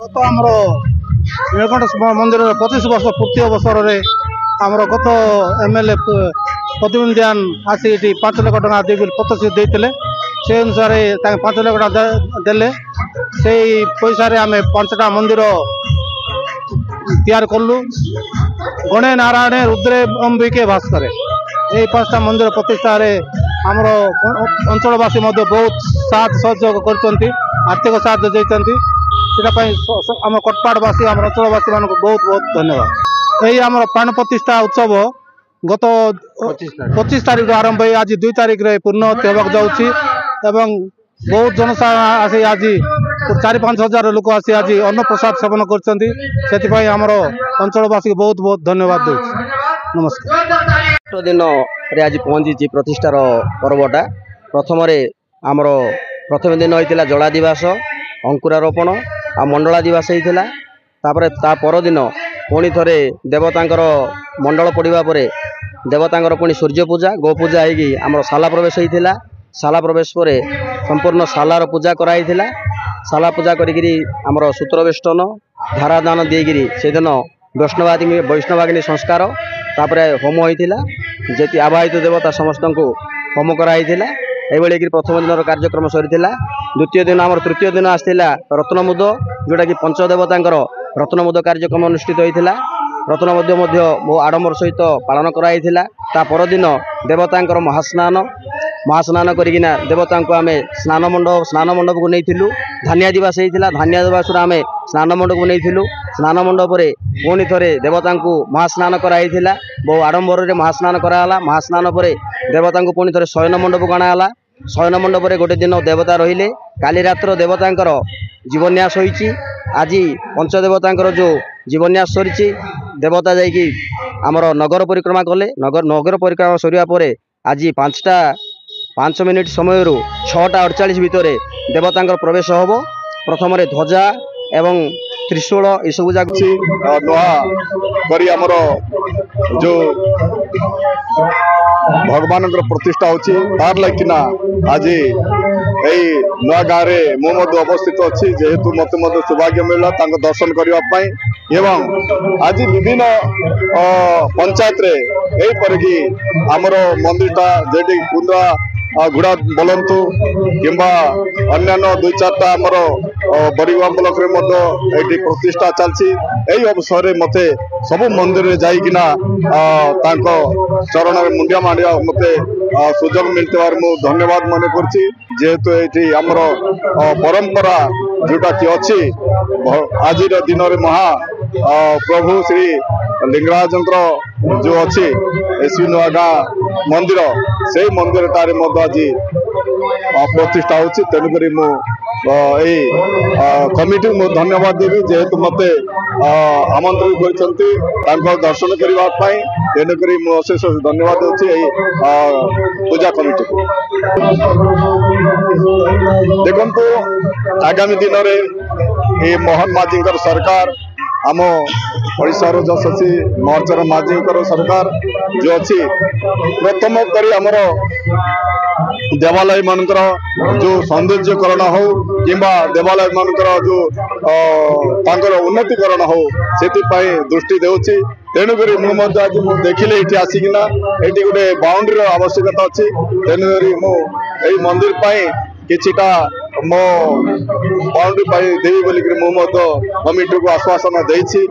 गत आमर नीलकंठ मंदिर 25 वर्ष पूर्ति अवसर में आमर गत एमएलए प्रद्युम्न आसिक 5 लाख टका देवी प्रतिश्रुति देते से अनुसार 5 लाख टका देले से पैसा आम 5टा मंदिर तैयार कलु गणे नारायण रुद्रे अंबिके भास्कर यही 5टा मंदिर प्रतिष्ठा आमर अंचलवासी बहुत साथ सहयोग कर आर्थिक साहाय्य देते आम कटपाड़वासी आम अंचलवासी मान बहुत बहुत धन्यवाद। यही आम प्राण प्रतिष्ठा उत्सव गत 25 तारीख आरंभ हो आज 2 तारीख पूर्णवती होगा जाऊँगी बहुत जनसाधारण आसी आज 4-5 हजार लोक आसी आज अन्न प्रसाद सेवन कर अंचलवासी को बहुत बहुत धन्यवाद दूँ। नमस्कार। दिन आज पहुंची प्रतिष्ठार पर्वटा प्रथम दिन होता जला दिवस अंकुरारोपण आ मंडला दिवस होता ता परदिन पुणी थे देवतांकर मंडल पड़ा पर देवतांकर पुणी सूर्य पूजा गो पूजा होगी आम शाला प्रवेश होता शाला प्रवेश पर संपूर्ण शालार पूजा कराई शाला पूजा करी आमर सूत्रवेष्टन धारादान देगी से दिन वैष्णवाग्नि संस्कार तापर होम होता जी आवाहित देवता समस्त को होम कराई ये प्रथम दिन कार्यक्रम सरी द्वितीय दिन आम तृतीय दिन आसाला रत्नमुद जोटा कि पंचदेवता रत्नमुद कार्यक्रम अनुष्ठित होता रत्नमुद बहु आडंबर सहित पालन कराई परदिन देवता महास्नान करना देवता को आम स्नान मंडप को नहीं धानिया दिवस होता धानिया दिवस आम स्नान मंडप को नहीं स्नान मंडप पुणी थे देवता को महास्नान कराई बहु आडंबर महास्नान कराला महास्नान पर देवता को पुणी थे शयन मंडप को अणाला शयन मंडप गोटे दिन देवता रहिले काली रात्र देवतांकर जीवन्यास होइछि आज पंचदेवतांकर जो जीवन्यास सरी देवता जाइकी आमर नगर परिक्रमा कले नगर परिक्रमा सरिया पर आज 5 मिनिट समय 6:48 भितर देवतांकर प्रवेश होब प्रथम ध्वजा एवं त्रिशूल यू जाक नुआ करी आमर जो भगवान प्रतिष्ठा होतार लगिना आज यही नुआ गाँव में मुझे अवस्थित अच्छी जेहेतु मत सौभाग्य मिलला दर्शन करने एवं आज विभिन्न पंचायत रे यहीपरिकी आमर मंदिरटा जेटी कुंदा घुड़ा बोलतु किंबा अन्यान्य 2-4टा आमर बरीवा ब्लॉक रे ये प्रतिष्ठा चलती यही अवसर मत सबू मंदिर में जाइकिना चरण में मुंडिया मांडिया मत सुजोग मिलता मुझे धन्यवाद मन करेतु ये आमर परंपरा जोटा कि अच्छी आज दिन में महा प्रभु श्री लिंगराजंकर जो अच्छी एसवी नुआ गाँ मंदिर से मंदिर टारे आज प्रतिष्ठा हो तेणुक कमिटी मु धन्यवाद देवी जेहेतु मत आमंत्रित कर दर्शन करने तेणुक अशेष धन्यवाद दूसरी पूजा कमिटी को। देखु आगामी दिन में मोहन माझी सरकार आम ओडिशार यशस्वी मोर्चार माझी सरकार जो अच्छी प्रथम कर आमर देवालय मानकर जो सौंदर्यकरण हो कि देवालय मानकर जो उन्नतिकरण हो से दृष्टि देउछि तेणुक आज मुझे देखिले ये आसिकिना ये गोटे बाउंड्री आवश्यकता अच्छी तेणुक मुझे मंदिर किछिटा मो बाउंड्री देवी बोलिक कमिटी को आश्वासन देछि।